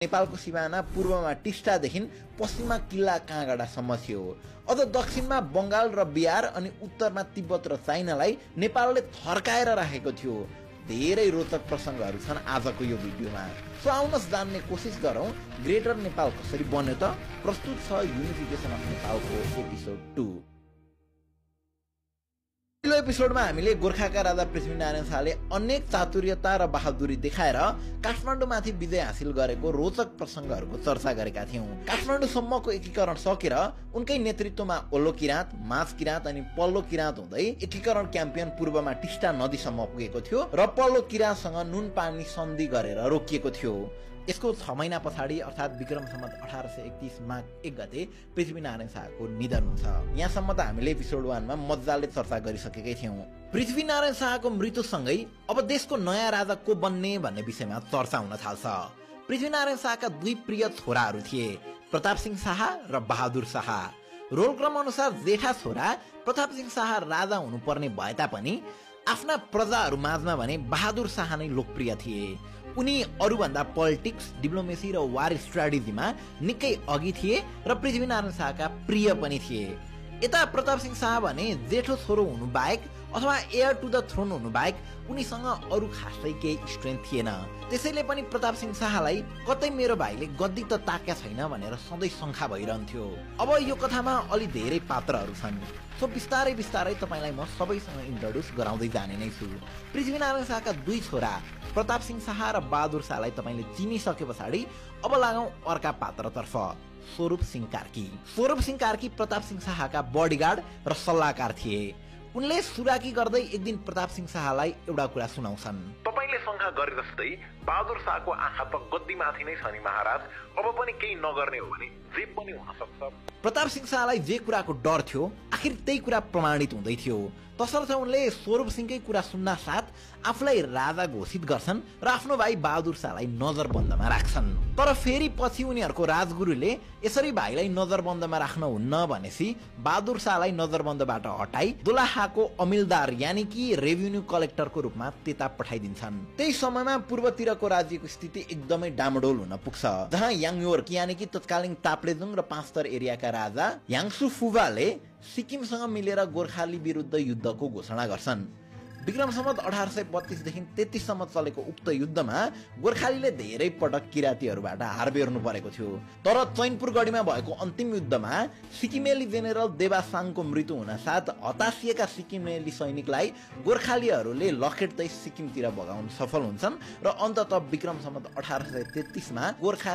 नेपालको सिमाना पूर्वमा टिस्टादेखि पश्चिममा किल्ला काँगडासम्म थियो। अझ दक्षिणमा बङ्गाल र बिहार अनि उत्तरमा तिब्बत र चाइनालाई नेपालले थर्काएर राखेको थियो। धेरै रोचक प्रसङ्गहरू छन् आजको यो भिडियोमा। सो आउनुहोस् जान्ने कोसिस गरौँ ग्रेटर नेपाल कसरी बन्यो त। प्रस्तुत छ युनिफिकेसन अफ नेपालको एपिसोड 2। पहिलो एपिसोडमा हामीले गोर्खाका राजा पृथ्वीनारायण शाहले अनेक चातुर्यता र बहादुरी देखाएर काठमाडौँमाथि विजय हासिल गरेको रोचक प्रसङ्गहरूको चर्चा गरेका थियौँ। काठमाडौँसम्मको एकीकरण सकेर उनकै नेतृत्वमा ओल्लो किराँत, माझ किराँत अनि पल्लो किराँत हुँदै एकीकरण क्याम्पियन पूर्वमा टिस्टा नदीसम्म पुगेको थियो र पल्लो किराँतसँग नुन पानी सन्धि गरेर रोकिएको थियो। यसको 6 महिना पछाडि अर्थात् विक्रम सम्वत 1831 माघ 1 गते पृथ्वीनारायण शाहको निधन हुन्छ। यहाँसम्म त हामीले एपिसोड 1 मा मजाले चर्चा गरिसकेकै थियौँ। पृथ्वीनारायण शाहको मृत्युसँगै अब देशको नयाँ राजा को बन्ने भन्ने विषयमा चर्चा हुन थाल्छ। पृथ्वीनारायण शाहका 2 प्रिय छोराहरू थिए, प्रताप सिंह शाह र बहादुर शाह। रोलक्रम अनुसार जेठा छोरा प्रताप सिंह शाह राजा हुनुपर्ने भए तापनि आफ्ना प्रजाहरू माझमा भने बहादुर शाह नै लोकप्रिय थिए। उनी अरूभन्दा पोलिटिक्स, डिप्लोमेसी र वार स्ट्राटेजीमा निकै अघि थिए र पृथ्वीनारायण शाहका प्रिय पनि थिए। यता प्रताप सिंह शाह भने जेठो छोरो हुनु बाहेक अथवा एयर टु द थ्रोन हुनु बाहेक उनीसँग अरू खासै केही स्ट्रेन्थ थिएन। त्यसैले पनि प्रताप सिंह शाहलाई कतै मेरो भाइले गद्दी त ताक्या छैन भनेर सधैँ शङ्का भइरहन्थ्यो। अब यो कथामा अलि धेरै पात्रहरू छन्। सो बिस्तारै बिस्तारै तपाईँलाई म सबैसँग इन्ट्रोड्युस गराउँदै जाने नै छु। पृथ्वीनारायण शाहका 2 छोरा प्रताप सिंह शाह र बहादुर शाहलाई तपाईँले चिनिसके पछाडि अब लागौँ अर्का पात्रतर्फ। स्वरूप सिंह कार्की। स्वरूप सिंह कार्की प्रताप सिंह शाहका बडीगार्ड र सल्लाहकार थिए। उनले सुराकी गर्दै एक दिन प्रताप सिंह शाहलाई एउटा कुरा सुनाउँछन्। तपाईले शङ्का गरे जस्तै बहादुर शाहको आँखा त गद्दीमाथि नै छ नि महाराज, अब पनि केही नगर्ने हो भने जे पनि हुन सक्छ। प्रताप सिंह शाहलाई जे कुराको डर थियो आखिर त्यही कुरा प्रमाणित हुँदै थियो। तसर्थ उनले स्वरूप सिंहकै कुरा सुन्न साथ आफूलाई राजा घोषित गर्छन् र आफ्नो भाइ बहादुर शाहलाई नजरबन्दमा राख्छन्। तर फेरि पछि उनीहरूको राजगुरुले यसरी भाइलाई नजरबन्दमा राख्न हुन्न भनेपछि बहादुर शाहलाई नजरबन्दबाट हटाई दोलाहाको अमिलदार यानि कि रेभिन्यू कलेक्टरको रूपमा त्यता पठाइदिन्छन्। त्यही समयमा पूर्वतिरको राज्यको स्थिति एकदमै डामडोल हुन पुग्छ, जहाँ याङयोर्क यानि कि तत्कालीन ताप्लेजुङ र पाँचथर एरियाका राजा याङसु फुवाले सिक्किमसँग मिलेर गोर्खाली विरुद्ध युद्धको घोषणा गर्छन्। विक्रम सम्वत 1832 देखि 33 सम्म चलेको उक्त युद्धमा गोर्खालीले धेरै पटक किराँतीहरूबाट हार बेर्नु परेको थियो। तर चैनपुर गढीमा भएको अन्तिम युद्धमा सिक्किमेली जेनेरल देवासाङको मृत्यु हुन साथ हताशिएका सिक्किमेली सैनिकलाई गोर्खालीहरूले लखेट्दै सिक्किमतिर भगाउन सफल हुन्छन् र अन्ततः विक्रम सम्वत 1833 मा गोर्खा